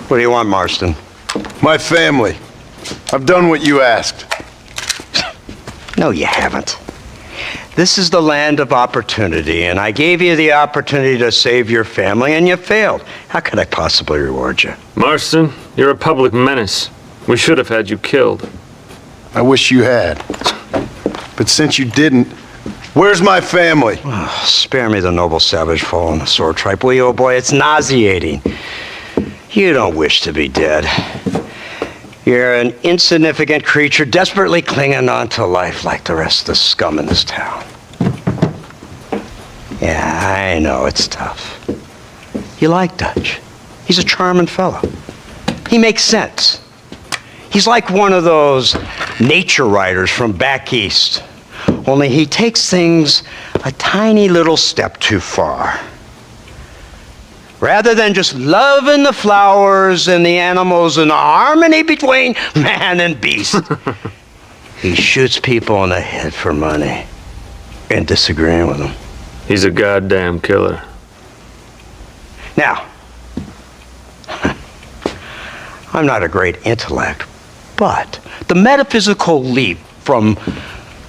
What do you want, Marston? My family. I've done what you asked. No, you haven't. This is the land of opportunity, and I gave you the opportunity to save your family, and you failed. How could I possibly reward you? Marston, you're a public menace. We should have had you killed. I wish you had. But since you didn't, where's my family? Oh, spare me the noble savage fall on the sword tripe, will you, old boy? It's nauseating. You don't wish to be dead. You're an insignificant creature desperately clinging on to life like the rest of the scum in this town. Yeah, I know, it's tough. You like Dutch. He's a charming fellow. He makes sense. He's like one of those nature writers from back east. Only he takes things a tiny little step too far. Rather than just loving the flowers and the animals and the harmony between man and beast, he shoots people in the head for money and disagreeing with them. He's a goddamn killer. Now, I'm not a great intellect, but the metaphysical leap from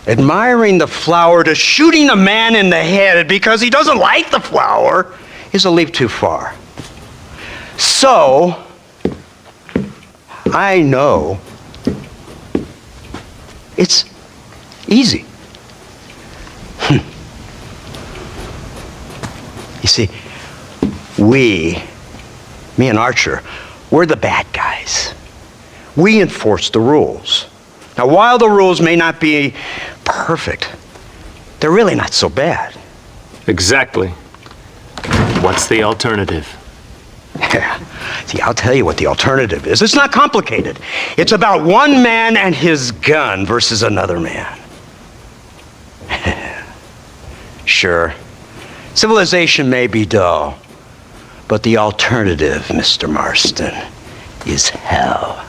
admiring the flower to shooting a man in the head because he doesn't like the flower is a leap too far. So, I know it's easy. You see, me and Archer, we're the bad guys. We enforce the rules. Now, while the rules may not be perfect, they're really not so bad. Exactly. What's the alternative? Yeah. See, I'll tell you what the alternative is. It's not complicated. It's about one man and his gun versus another man. Sure, civilization may be dull, but the alternative, Mr. Marston, is hell.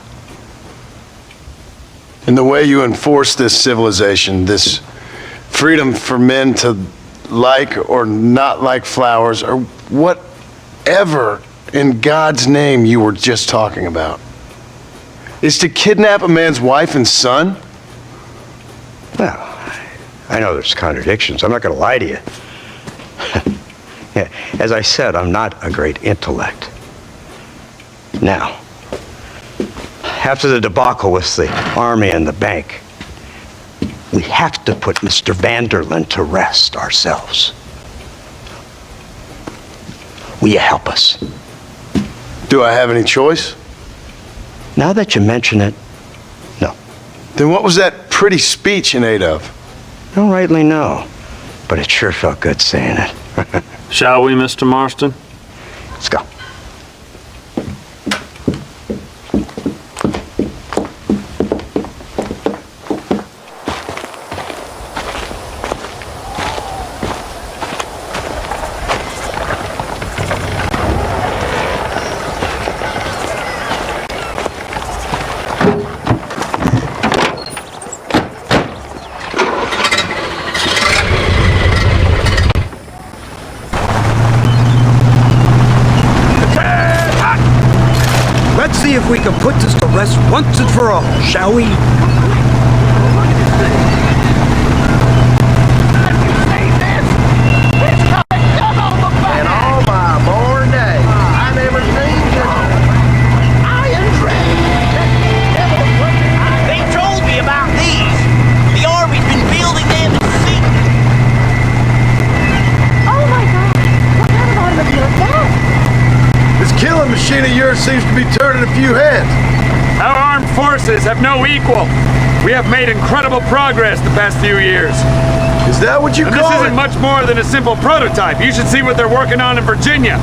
And the way you enforce this civilization, this freedom for men to like or not like flowers, or whatever in God's name you were just talking about, is to kidnap a man's wife and son? Well, I know there's contradictions. I'm not going to lie to you. Yeah, as I said, I'm not a great intellect. Now, after the debacle with the army and the bank, we have to put Mr. Vanderlyn to rest ourselves. Will you help us? Do I have any choice? Now that you mention it, no. Then what was that pretty speech in aid of? I don't rightly know, but it sure felt good saying it. Shall we, Mr. Marston? Let's go. If we can put this to rest once and for all, shall we? In all my born days, I never seen such iron train. They told me about these. The Army's been building them in secret. Oh my God! What kind of automobile is that? This killing machine of yours seems to be turning a few heads. Our armed forces have no equal. We have made incredible progress the past few years. Is that what you And call this it? isn't much more than a simple prototype. You should see what they're working on in Virginia.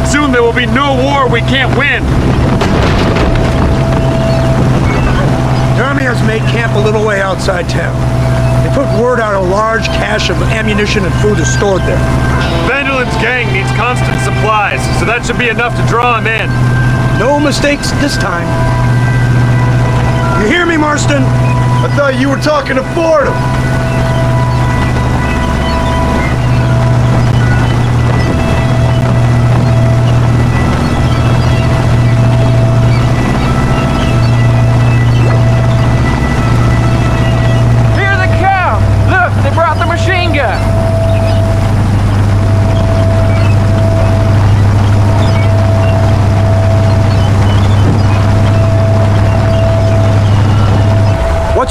Soon there will be no war we can't win. The Army has made camp a little way outside town. They put word out a large cache of ammunition and food is stored there. Vanderlyn's gang needs constant supplies, so that should be enough to draw him in. No mistakes this time. You hear me, Marston? I thought you were talking to Fordham.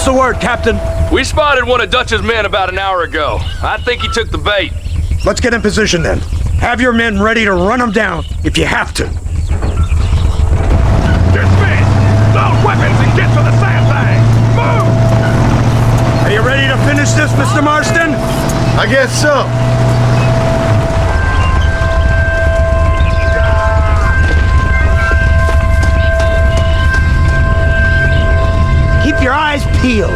What's the word, Captain? We spotted one of Dutch's men about an hour ago. I think he took the bait. Let's get in position then. Have your men ready to run them down if you have to. Dismiss! Load weapons and get to the sandbag! Move! Are you ready to finish this, Mr. Marston? I guess so. Keep your eyes peeled.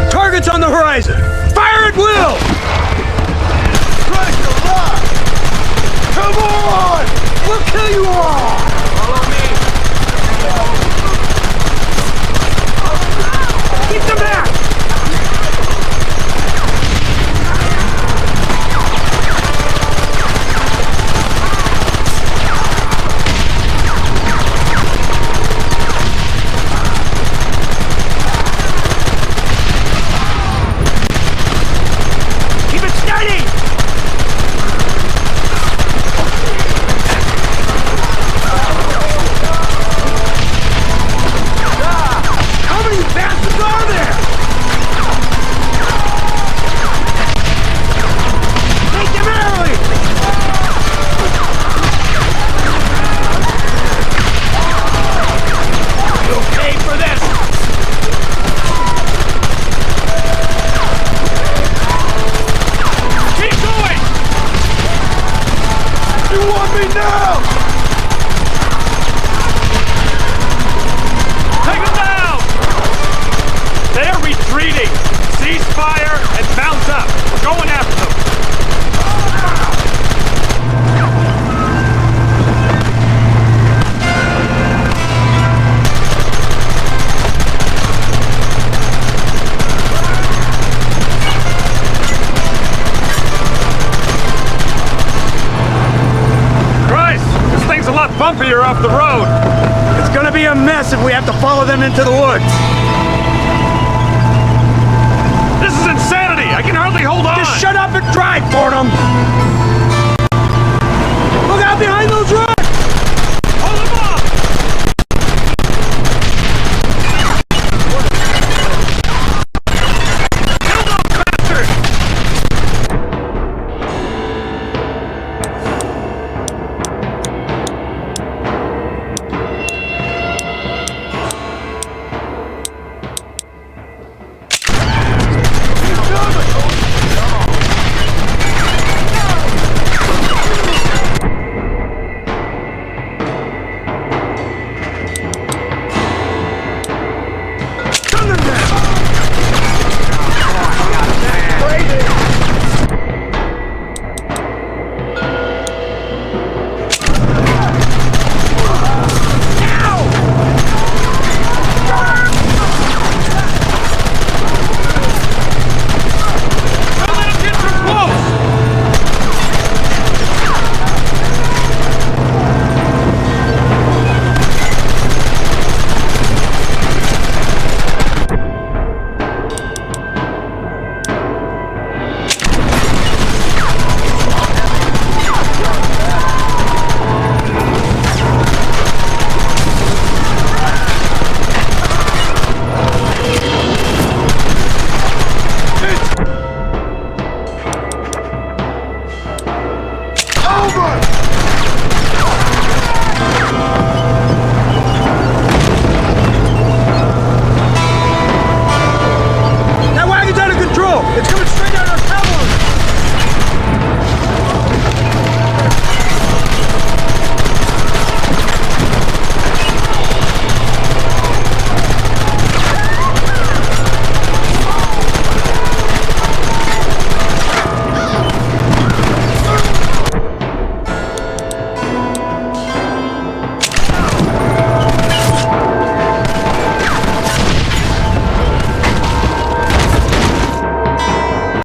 Targets on the horizon. Fire at will! Christ alive! Come on! We'll kill you all! Follow me. Keep them back! Keep it steady! How many bastards are there? Take them early! You'll pay for this! Keep going! You want me now? Take them down! They're retreating! Cease fire and mount up! We're going after them! Christ! This thing's a lot bumpier off the road! It's gonna be a mess if we have to follow them into the woods.